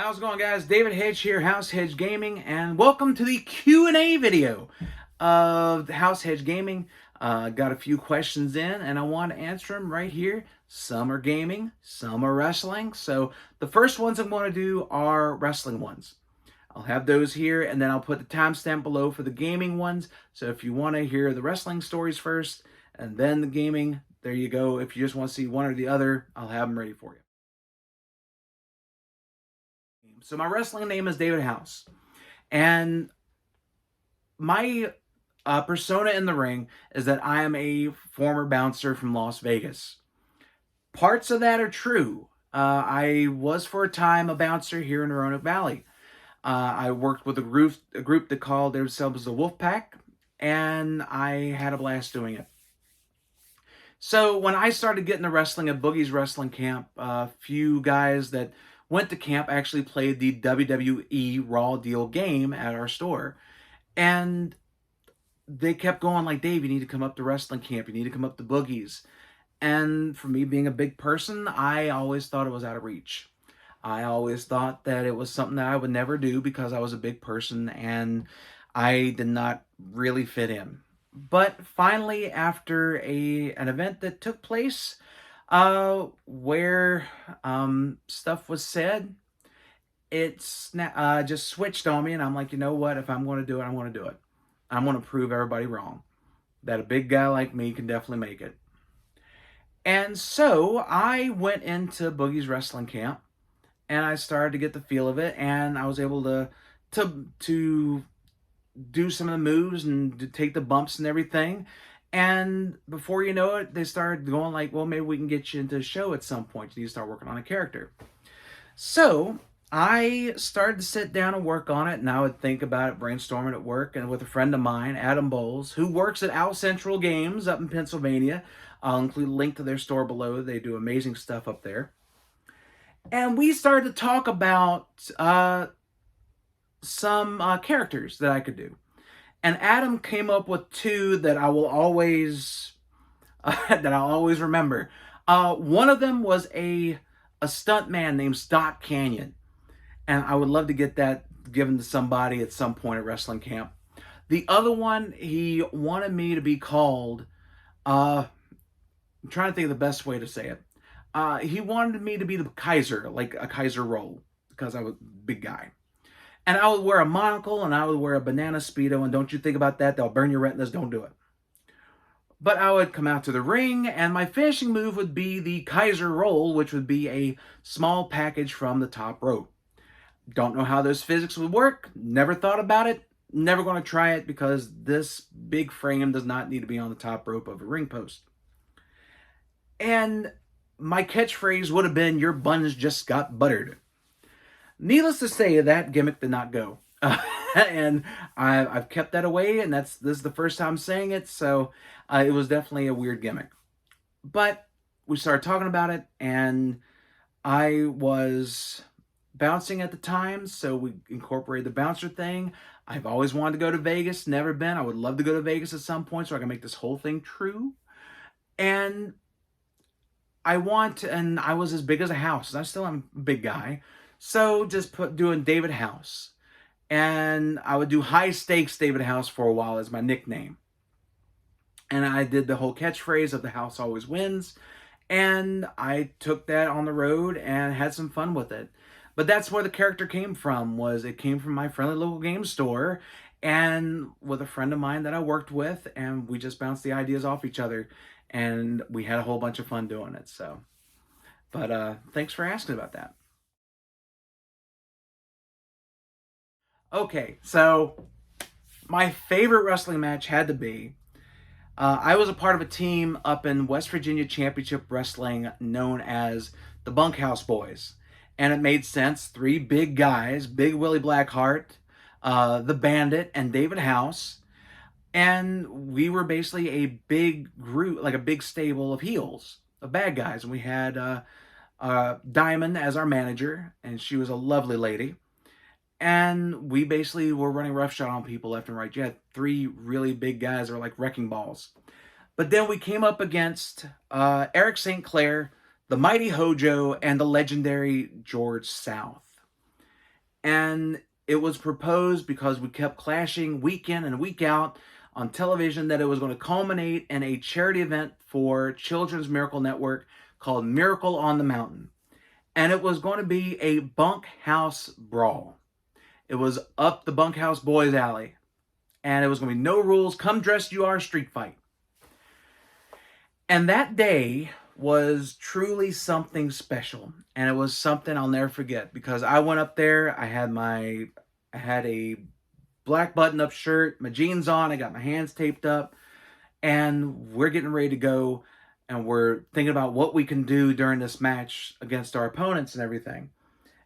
How's it going, guys? David Hedge here, House Hedge Gaming, and welcome to the Q&A video of House Hedge Gaming. Got a few questions in, and I want to answer them right here. Some are gaming, some are wrestling. So the first ones I'm going to do are wrestling ones. I'll have those here, and then I'll put the timestamp below for the gaming ones. So if you want to hear the wrestling stories first, and then the gaming, there you go. If you just want to see one or the other, I'll have them ready for you. So my wrestling name is David House, and my persona in the ring is that I am a former bouncer from Las Vegas. Parts of that are true. I was for a time a bouncer here in Roanoke Valley. I worked with a group that called themselves the Wolf Pack, and I had a blast doing it. So when I started getting to wrestling at Boogie's Wrestling Camp, a few guys that went to camp actually played the WWE Raw Deal game at our store. And they kept going like, Dave, you need to come up to wrestling camp. You need to come up to Boogie's. And for me being a big person, I always thought it was out of reach. I always thought that it was something that I would never do because I was a big person and I did not really fit in. But finally, after an event that took place where stuff was said, it's just switched on me, and I'm like, you know what? If I'm going to do it, I'm going to do it. I'm going to prove everybody wrong. That a big guy like me can definitely make it. And so I went into Boogie's Wrestling Camp, and I started to get the feel of it, and I was able to do some of the moves and to take the bumps and everything. And before you know it, they started going like, well, maybe we can get you into a show at some point. You need to start working on a character. So I started to sit down and work on it, and I would think about it, brainstorming at work, and with a friend of mine, Adam Bowles, who works at Out Central Games up in Pennsylvania. I'll include a link to their store below. They do amazing stuff up there. And we started to talk about some characters that I could do. And Adam came up with two that I will always that I'll always remember. One of them was a stunt man named Stock Canyon, and I would love to get that given to somebody at some point at wrestling camp. The other one, he wanted me to be called. I'm trying to think of the best way to say it. He wanted me to be the Kaiser, like a Kaiser role, because I was a big guy. And I would wear a monocle, and I would wear a banana Speedo, and don't you think about that. They'll burn your retinas. Don't do it. But I would come out to the ring, and my finishing move would be the Kaiser roll, which would be a small package from the top rope. Don't know how those physics would work. Never thought about it. Never going to try it because this big frame does not need to be on the top rope of a ring post. And my catchphrase would have been, your buns just got buttered. Needless to say, that gimmick did not go. And I've kept that away, and this is the first time saying it, so it was definitely a weird gimmick. But we started talking about it, and I was bouncing at the time, so we incorporated the bouncer thing. I've always wanted to go to Vegas, never been. I would love to go to Vegas at some point so I can make this whole thing true. And I was as big as a house. I still am a big guy. So just doing David House. And I would do High Stakes David House for a while as my nickname. And I did the whole catchphrase of the house always wins. And I took that on the road and had some fun with it. But that's where the character came from, it came from my friendly local game store and with a friend of mine that I worked with, and we just bounced the ideas off each other, and we had a whole bunch of fun doing it. So, but thanks for asking about that. Okay, so my favorite wrestling match had to be, I was a part of a team up in West Virginia Championship Wrestling known as the Bunkhouse Boys. And it made sense. Three big guys, Big Willie Blackheart, the Bandit, and David House. And we were basically a big group, like a big stable of heels, of bad guys. And we had Diamond as our manager, and she was a lovely lady. And we basically were running roughshod on people left and right. You had three really big guys that were like wrecking balls. But then we came up against Eric St. Clair, the mighty Hojo, and the legendary George South. And it was proposed because we kept clashing week in and week out on television that it was going to culminate in a charity event for Children's Miracle Network called Miracle on the Mountain. And it was going to be a bunkhouse brawl. It was up the bunkhouse boys' alley. And it was going to be no rules, come dressed you are, street fight. And that day was truly something special. And it was something I'll never forget because I went up there, I had a black button-up shirt, my jeans on, I got my hands taped up, and we're getting ready to go, and we're thinking about what we can do during this match against our opponents and everything.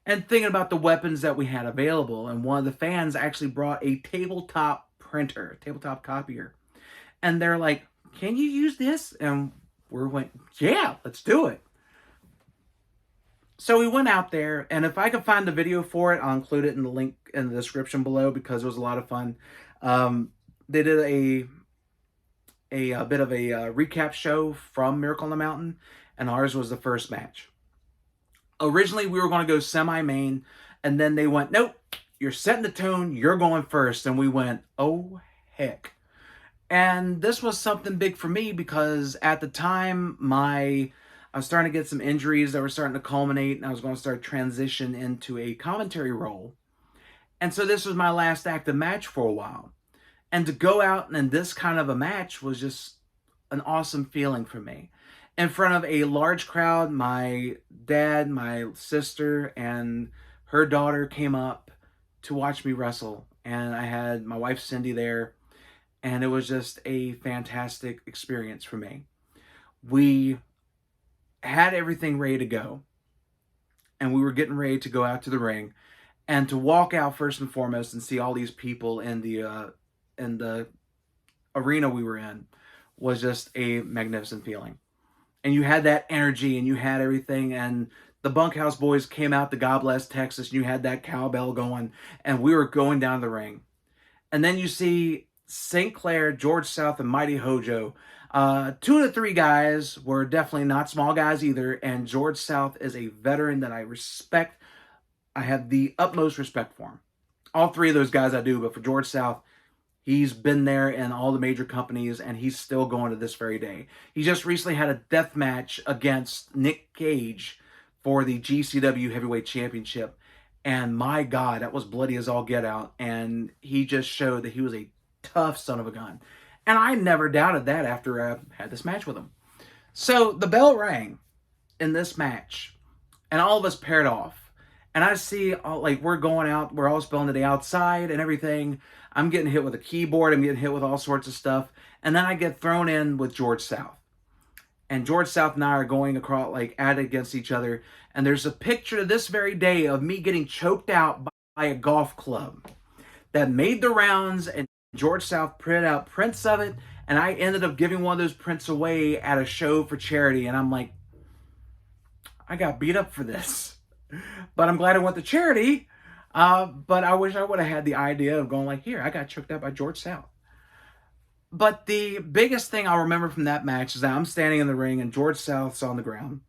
And thinking about the weapons that we had available, and one of the fans actually brought a tabletop printer, a tabletop copier. And they're like, "Can you use this?" And we went, "Yeah, let's do it." So we went out there, and if I can find the video for it, I'll include it in the link in the description below because it was a lot of fun. They did a bit of a recap show from Miracle on the Mountain, and ours was the first match. Originally, we were going to go semi-main, and then they went, "Nope, you're setting the tone, you're going first." And we went, "Oh, heck." And this was something big for me because at the time, I was starting to get some injuries that were starting to culminate, and I was going to start transition into a commentary role. And so this was my last active match for a while. And to go out in this kind of a match was just an awesome feeling for me. In front of a large crowd, my dad, my sister, and her daughter came up to watch me wrestle. And I had my wife Cindy there, and it was just a fantastic experience for me. We had everything ready to go, and we were getting ready to go out to the ring and to walk out first and foremost and see all these people in the arena we were in was just a magnificent feeling. And you had that energy and you had everything, and the bunkhouse boys came out to God Bless Texas, and you had that cowbell going, and we were going down the ring. And then you see St. Clair, George South, and Mighty Hojo. Two of the three guys were definitely not small guys either, and George South is a veteran that I respect. I have the utmost respect for him. All three of those guys I do, but for George South, he's been there in all the major companies, and he's still going to this very day. He just recently had a death match against Nick Gage for the GCW Heavyweight Championship, and my God, that was bloody as all get out, and he just showed that he was a tough son of a gun. And I never doubted that after I had this match with him. So the bell rang in this match, and all of us paired off. And I see, like, we're going out, we're all spelling the day outside and everything. I'm getting hit with a keyboard, I'm getting hit with all sorts of stuff. And then I get thrown in with George South. And George South and I are going across, like, at it against each other. And there's a picture to this very day of me getting choked out by a golf club that made the rounds, and George South printed out prints of it, and I ended up giving one of those prints away at a show for charity. And I'm like, I got beat up for this. But I'm glad I went to charity. But I wish I would have had the idea of going like, here, I got choked out by George South. But the biggest thing I'll remember from that match is that I'm standing in the ring and George South's on the ground.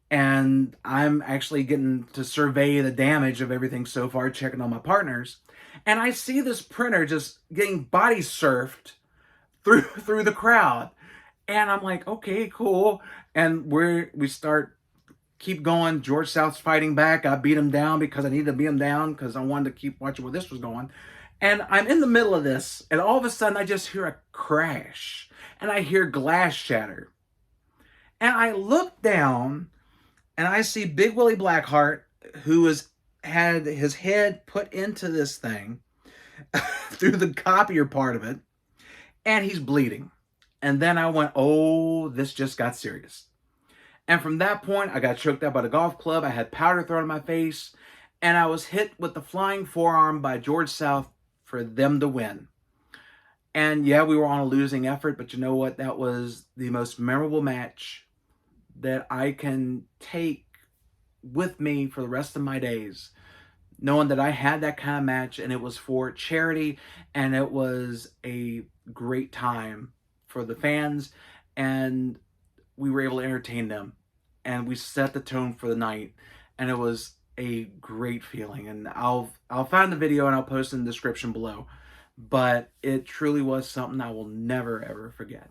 And I'm actually getting to survey the damage of everything so far, checking on my partners. And I see this printer just getting body surfed through the crowd. And I'm like, okay, cool. And we keep going. George South's fighting back. I beat him down because I needed to beat him down because I wanted to keep watching where this was going. And I'm in the middle of this, and all of a sudden I just hear a crash, and I hear glass shatter. And I look down, and I see Big Willie Blackheart, who had his head put into this thing through the copier part of it, and he's bleeding. And then I went, oh, this just got serious. And from that point, I got choked out by the golf club. I had powder thrown in my face, and I was hit with the flying forearm by George South for them to win. And yeah, we were on a losing effort, but you know what? That was the most memorable match that I can take with me for the rest of my days, knowing that I had that kind of match, and it was for charity, and it was a great time for the fans, and we were able to entertain them, and we set the tone for the night, and it was a great feeling, and I'll find the video and I'll post it in the description below. But it truly was something I will never ever forget.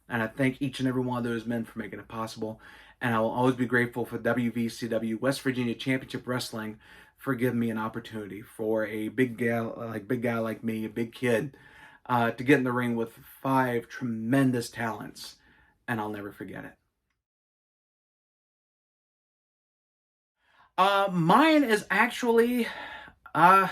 And I thank each and every one of those men for making it possible. And I will always be grateful for WVCW, West Virginia Championship Wrestling, for giving me an opportunity for a big guy like me, a big kid, to get in the ring with 5 tremendous talents. And I'll never forget it. Mine is actually, uh,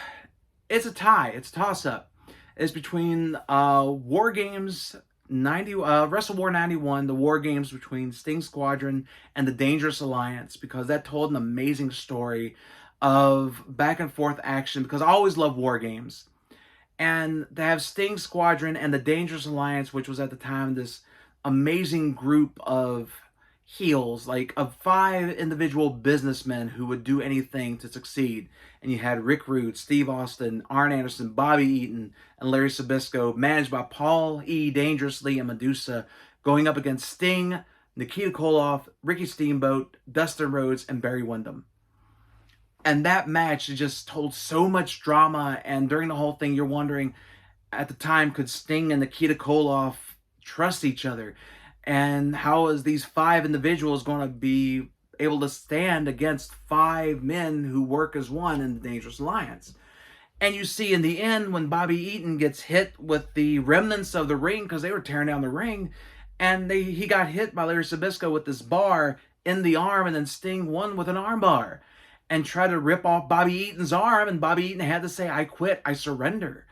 it's a tie. It's a toss-up. It's between War Games 90, Wrestle War 91, the War Games between Sting Squadron and the Dangerous Alliance, because that told an amazing story of back and forth action, because I always love War Games. And to have Sting Squadron and the Dangerous Alliance, which was at the time this amazing group of heels, like of 5 individual businessmen who would do anything to succeed. And you had Rick Rude, Steve Austin, Arn Anderson, Bobby Eaton, and Larry Sabisco, managed by Paul E. Dangerously and Medusa, going up against Sting, Nikita Koloff, Ricky Steamboat, Dustin Rhodes, and Barry Windham. And that match just told so much drama, and during the whole thing, you're wondering, at the time, could Sting and Nikita Koloff trust each other? And how is these 5 individuals going to be able to stand against 5 men who work as one in the Dangerous Alliance? And you see in the end, when Bobby Eaton gets hit with the remnants of the ring, because they were tearing down the ring, and he got hit by Larry Sabisco with this bar in the arm, and then Sting won with an arm bar and tried to rip off Bobby Eaton's arm, and Bobby Eaton had to say, "I quit, I surrender."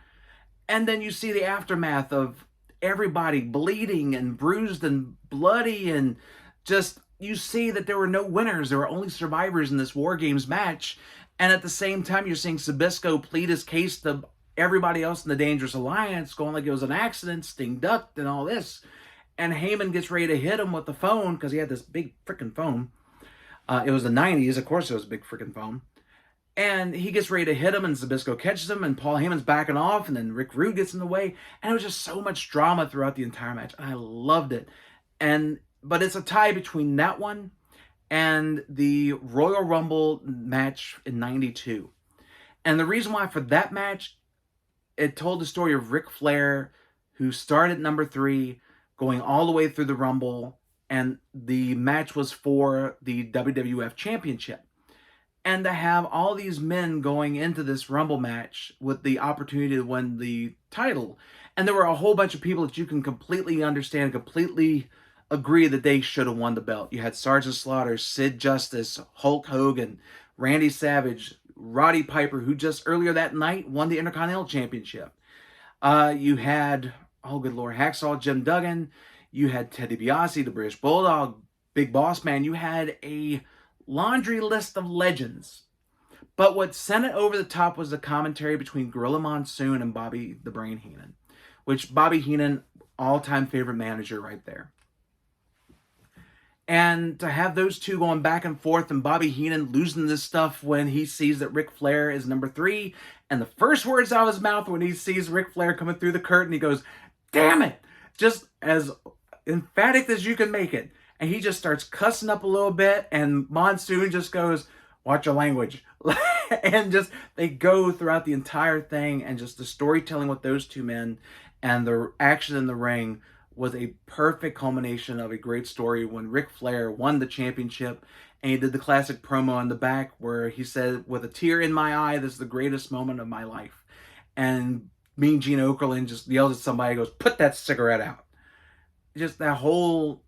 And then you see the aftermath of everybody bleeding and bruised and bloody, and just, you see that there were no winners, there were only survivors in this War Games match. And at the same time, you're seeing Sabisco plead his case to everybody else in the Dangerous Alliance, going like it was an accident, Sting ducked and all this. And Heyman gets ready to hit him with the phone, because he had this big freaking phone. It was the 90s, of course it was a big freaking phone. And he gets ready to hit him, and Zabisco catches him, and Paul Heyman's backing off, and then Rick Rude gets in the way. And it was just so much drama throughout the entire match. I loved it. But it's a tie between that one and the Royal Rumble match in 92. And the reason why for that match, it told the story of Ric Flair, who started number 3, going all the way through the Rumble, and the match was for the WWF Championship. And to have all these men going into this Rumble match with the opportunity to win the title. And there were a whole bunch of people that you can completely understand, completely agree that they should have won the belt. You had Sergeant Slaughter, Sid Justice, Hulk Hogan, Randy Savage, Roddy Piper, who just earlier that night won the Intercontinental Championship. You had, oh good Lord, Hacksaw Jim Duggan. You had Teddy DiBiase, the British Bulldog, Big Boss Man. You had a laundry list of legends. But what sent it over the top was the commentary between Gorilla Monsoon and Bobby the Brain Heenan, which Bobby Heenan, all-time favorite manager right there. And to have those two going back and forth, and Bobby Heenan losing this stuff when he sees that Ric Flair is number 3, and the first words out of his mouth when he sees Ric Flair coming through the curtain, he goes, "Damn it!" Just as emphatic as you can make it. And he just starts cussing up a little bit, and Monsoon just goes, "Watch your language." And just, they go throughout the entire thing, and just the storytelling with those two men and the action in the ring was a perfect culmination of a great story when Ric Flair won the championship, and he did the classic promo in the back where he said, "With a tear in my eye, this is the greatest moment of my life." And Mean Gene Okerlund just yells at somebody, goes, "Put that cigarette out." Just that whole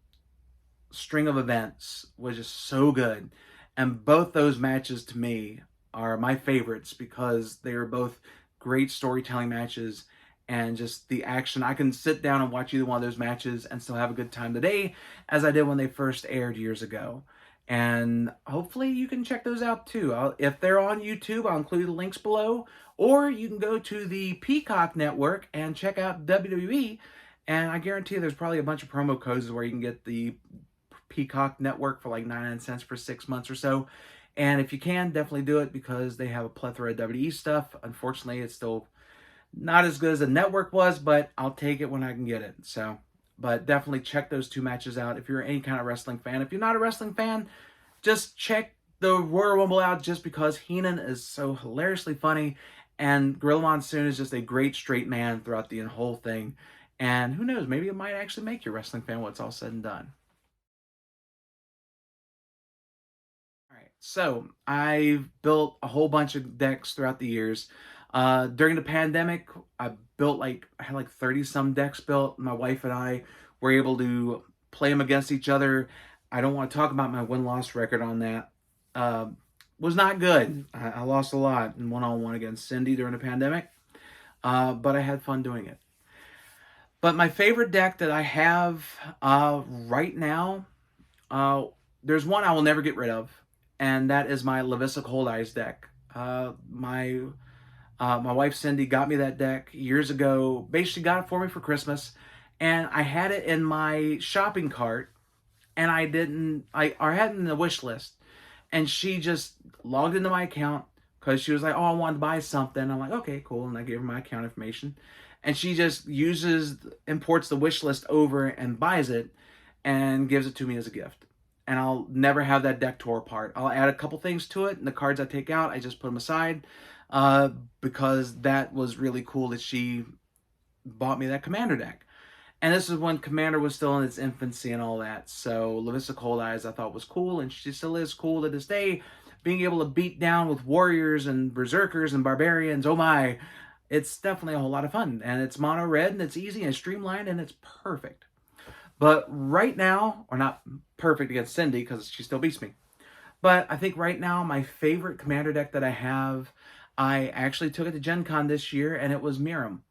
string of events was just so good. And both those matches to me are my favorites because they are both great storytelling matches, and just the action. I can sit down and watch either one of those matches and still have a good time today, as I did when they first aired years ago. And hopefully you can check those out too. If they're on YouTube, I'll include the links below, or you can go to the Peacock Network and check out WWE. And I guarantee there's probably a bunch of promo codes where you can get the Peacock Network for like 99 cents for 6 months or so. And if you can, definitely do it because they have a plethora of WWE stuff. Unfortunately, it's still not as good as the network was, but I'll take it when I can get it. So, but definitely check those two matches out if you're any kind of wrestling fan. If you're not a wrestling fan, just check the Royal Rumble out just because Heenan is so hilariously funny, and Gorilla Monsoon is just a great straight man throughout the whole thing. And who knows, maybe it might actually make you a wrestling fan when it's all said and done. All right, so I've built a whole bunch of decks throughout the years. During the pandemic, I had like 30 some decks built. My wife and I were able to play them against each other. I don't want to talk about my win loss record on that. Uh, was not good. I lost a lot in one on one against Cindy during the pandemic, but I had fun doing it. But my favorite deck that I have right now, uh, there's one I will never get rid of, and that is my Lavissa Cold Eyes deck. My wife Cindy got me that deck years ago. Basically, got it for me for Christmas, and I had it in my shopping cart, and I didn't. I had it in the wish list, and she just logged into my account because she was like, "Oh, I wanted to buy something." I'm like, "Okay, cool," and I gave her my account information, and she just imports the wish list over and buys it, and gives it to me as a gift. And I'll never have that deck tore apart. I'll add a couple things to it, and the cards I take out, I just put them aside, uh, because that was really cool that she bought me that Commander deck. And this is when Commander was still in its infancy and all that. So Lavissa Cold Eyes I thought was cool, and she still is cool to this day. Being able to beat down with warriors and berserkers and barbarians, oh my, it's definitely a whole lot of fun. And it's mono red, and it's easy and streamlined, and it's perfect. But right now, or not perfect against Cindy because she still beats me. But I think right now, my favorite Commander deck that I have, I actually took it to Gen Con this year, and it was Miram.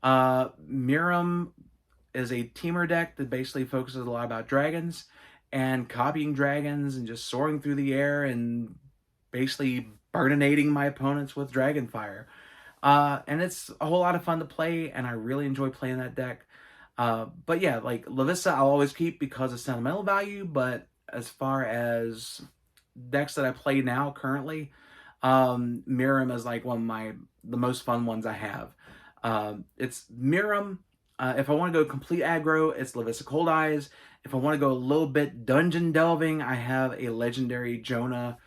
Miram is a teamer deck that basically focuses a lot about dragons and copying dragons and just soaring through the air and basically burninating my opponents with dragon fire. And it's a whole lot of fun to play, and I really enjoy playing that deck. But yeah, like Lavissa, I'll always keep because of sentimental value. But as far as decks that I play now currently, Miram is like one of the most fun ones I have. It's Miram. If I want to go complete aggro, it's Lavissa Cold Eyes. If I want to go a little bit dungeon delving, I have a legendary Joda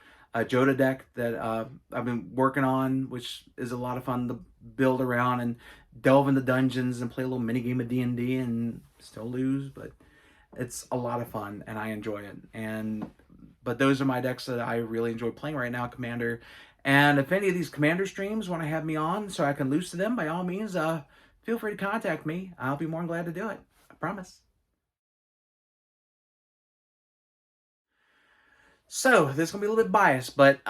deck that I've been working on, which is a lot of fun to build around and delve into dungeons and play a little mini game of D&D and still lose, but it's a lot of fun and I enjoy it. But those are my decks that I really enjoy playing right now, Commander. And if any of these Commander streams want to have me on so I can lose to them, by all means, feel free to contact me. I'll be more than glad to do it. I promise. So this is gonna be a little bit biased, but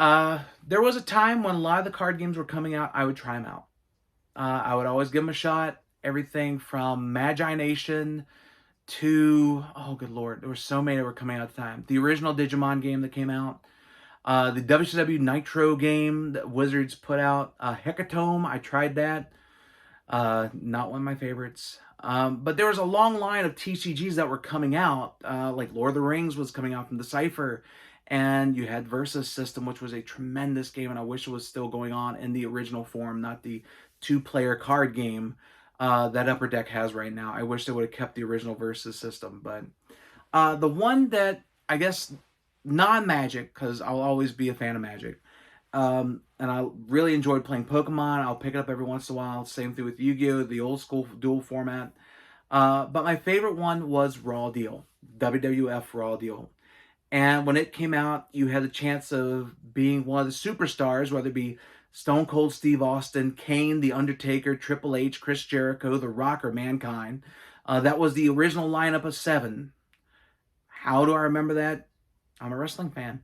there was a time when a lot of the card games were coming out. I would try them out. I would always give them a shot. Everything from Magi Nation to, oh good lord, there were so many that were coming out at the time. The original Digimon game that came out, the WCW Nitro game that Wizards put out, Hecatome. I tried that. Not one of my favorites. But there was a long line of TCGs that were coming out, like Lord of the Rings was coming out from Decipher, and you had Versus System, which was a tremendous game, and I wish it was still going on in the original form, not the two-player card game that Upper Deck has right now. I wish they would have kept the original Versus System, but the one that, I guess, non-Magic, because I'll always be a fan of Magic, and I really enjoyed playing Pokemon. I'll pick it up every once in a while. Same thing with Yu-Gi-Oh!, the old school dual format. But my favorite one was Raw Deal, WWF Raw Deal. And when it came out, you had the chance of being one of the superstars, whether it be Stone Cold Steve Austin, Kane, The Undertaker, Triple H, Chris Jericho, The Rock, or Mankind. That was the original lineup of 7. How do I remember that? I'm a wrestling fan.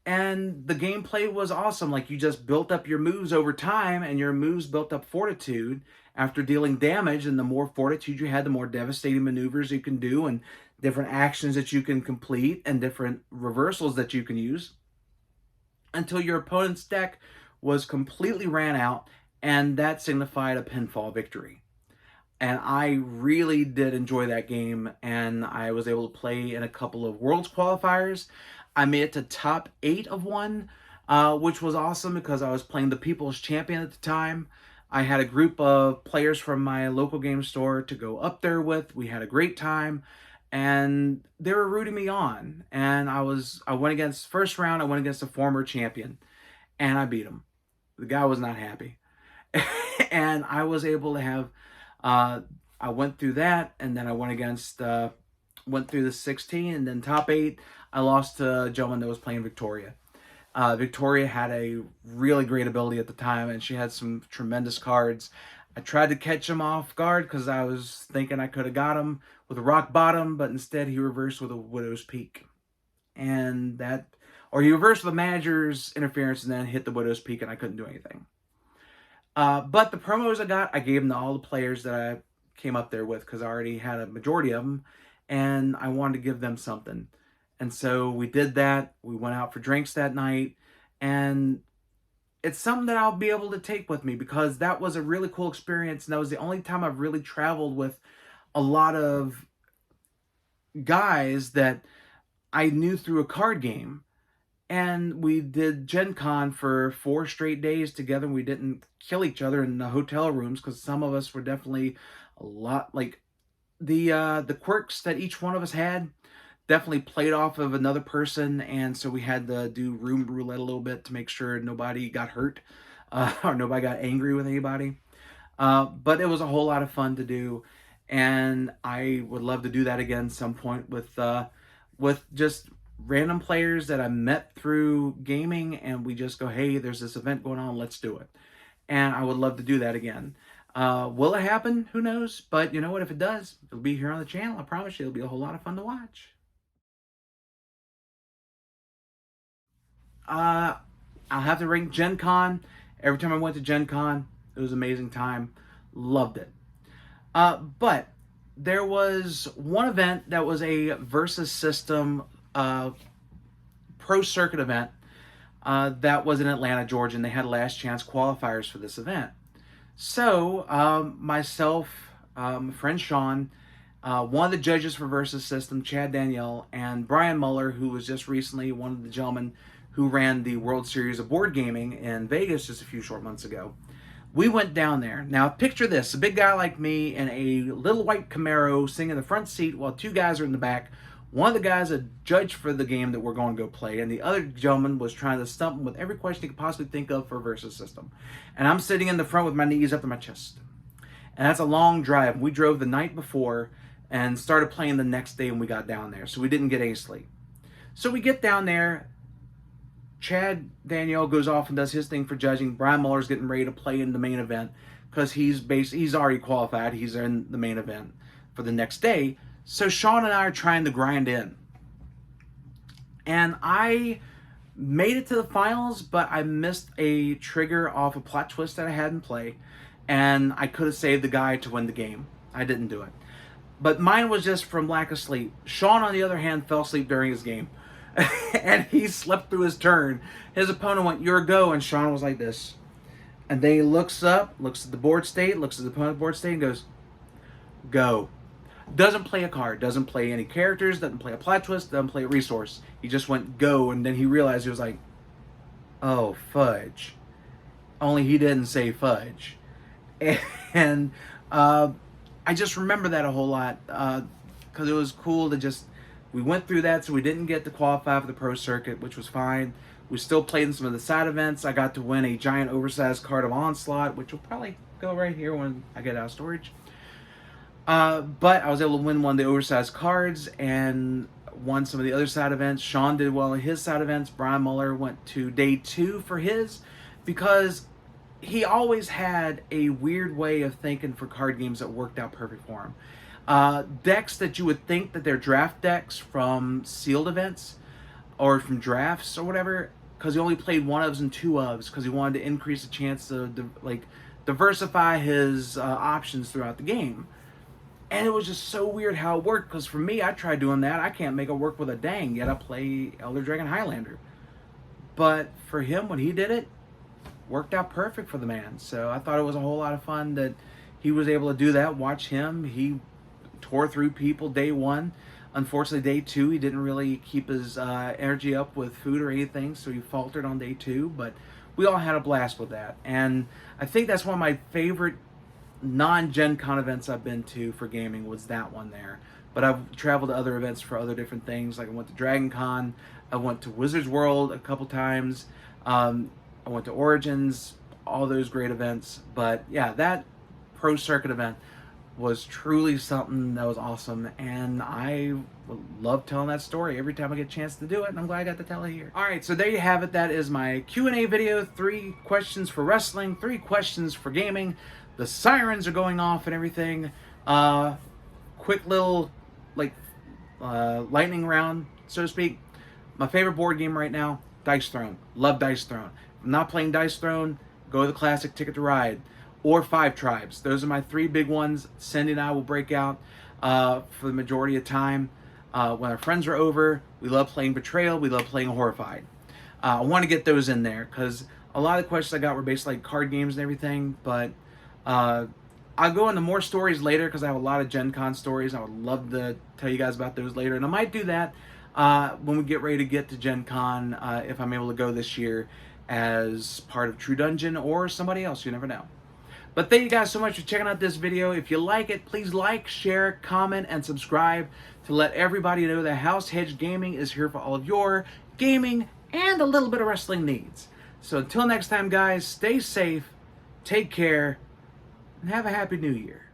And the gameplay was awesome. Like, you just built up your moves over time, and your moves built up fortitude after dealing damage. And the more fortitude you had, the more devastating maneuvers you can do, and different actions that you can complete, and different reversals that you can use, until your opponent's deck was completely ran out, and that signified a pinfall victory. And I really did enjoy that game, and I was able to play in a couple of Worlds qualifiers. I made it to top 8 of one, which was awesome because I was playing the People's Champion at the time. I had a group of players from my local game store to go up there with. We had a great time, and they were rooting me on. And I went against first round. I went against a former champion, and I beat him. The guy was not happy, and I was able to have. Uh, I went through that, and then I went against. Went through the 16, and then top 8. I lost to a gentleman that was playing Victoria. Victoria had a really great ability at the time, and she had some tremendous cards. I tried to catch him off guard because I was thinking I could have got him with a rock bottom, but instead he reversed with a Widow's Peak. And that, or he reversed with the manager's interference and then hit the Widow's Peak, and I couldn't do anything. But the promos I got, I gave them to all the players that I came up there with because I already had a majority of them, and I wanted to give them something. And so we did that. We went out for drinks that night, and it's something that I'll be able to take with me because that was a really cool experience, and that was the only time I've really traveled with a lot of guys that I knew through a card game. And we did Gen Con for 4 straight days together. And we didn't kill each other in the hotel rooms because some of us were definitely a lot like the quirks that each one of us had definitely played off of another person, and so we had to do room roulette a little bit to make sure nobody got hurt or nobody got angry with anybody. But it was a whole lot of fun to do, and I would love to do that again some point with just random players that I met through gaming, and we just go, hey, there's this event going on, let's do it. And I would love to do that again. Will it happen? Who knows? But you know what? If it does, it'll be here on the channel. I promise you, it'll be a whole lot of fun to watch. I'll have to rank Gen Con. Every time I went to Gen Con, it was an amazing time. Loved it. But there was one event that was a versus system pro circuit event that was in Atlanta, Georgia, and they had last chance qualifiers for this event. So myself, friend Sean, one of the judges for versus system, Chad Danielle, and Brian Muller, who was just recently one of the gentlemen who ran the World Series of Board Gaming in Vegas just a few short months ago. We went down there. Now, picture this, a big guy like me in a little white Camaro sitting in the front seat while 2 guys are in the back. One of the guys a judge for the game that we're going to go play, and the other gentleman was trying to stump him with every question he could possibly think of for versus system. And I'm sitting in the front with my knees up to my chest. And that's a long drive. We drove the night before and started playing the next day when we got down there, so we didn't get any sleep. So we get down there. Chad Danielle goes off and does his thing for judging. Brian Muller's getting ready to play in the main event because he's already qualified. He's in the main event for the next day. So Sean and I are trying to grind in. And I made it to the finals, but I missed a trigger off a plot twist that I had in play. And I could have saved the guy to win the game. I didn't do it. But mine was just from lack of sleep. Sean, on the other hand, fell asleep during his game. And he slept through his turn. His opponent went, "Your go," and Sean was like this. And then he looks up, looks at the board state, looks at the opponent's board state, and goes, "Go." Doesn't play a card, doesn't play any characters, doesn't play a plot twist, doesn't play a resource. He just went, "Go," and then he realized, he was like, "Oh, fudge." Only he didn't say fudge. And I just remember that a whole lot because it was cool to just... We went through that, so we didn't get to qualify for the pro circuit, which was fine. We still played in some of the side events. I got to win a giant oversized card of Onslaught, which will probably go right here when I get out of storage. But I was able to win one of the oversized cards and won some of the other side events. Sean did well in his side events. Brian Muller went to day 2 for his because he always had a weird way of thinking for card games that worked out perfect for him. Decks that you would think that they're draft decks from sealed events or from drafts or whatever, because he only played 1 ofs and 2 ofs because he wanted to increase the chance to diversify his options throughout the game. And it was just so weird how it worked, because for me, I tried doing that. I can't make it work with a dang, yet I play Elder Dragon Highlander. But for him, when he did it, worked out perfect for the man. So I thought it was a whole lot of fun that he was able to do that. Watch him. He tore through people day 1. Unfortunately, day 2, he didn't really keep his energy up with food or anything, so he faltered on day 2. But we all had a blast with that. And I think that's one of my favorite non-Gen Con events I've been to for gaming was that one there. but I've traveled to other events for other different things. Like I went to Dragon Con, I went to Wizards World a couple times, I went to Origins, all those great events. But yeah, that Pro Circuit event was truly something that was awesome, and I love telling that story every time I get a chance to do it, and I'm glad I got to tell it here. All right, so there you have it. That is my Q&A video. 3 questions for wrestling, 3 questions for gaming. The sirens are going off and everything. Quick little lightning round, so to speak. My favorite board game right now, Dice Throne. Love Dice Throne. If I'm not playing Dice Throne, go to the classic Ticket to Ride or 5 Tribes. Those are my 3 big ones. Cindy and I will break out for the majority of time. When our friends are over, we love playing Betrayal. We love playing Horrified. I want to get those in there because a lot of the questions I got were based like card games and everything. But I'll go into more stories later because I have a lot of Gen Con stories. I would love to tell you guys about those later. And I might do that when we get ready to get to Gen Con, if I'm able to go this year as part of True Dungeon or somebody else. You never know. But thank you guys so much for checking out this video. If you like it, please like, share, comment, and subscribe to let everybody know that House Hedge Gaming is here for all of your gaming and a little bit of wrestling needs. So until next time, guys, stay safe, take care, and have a happy new year.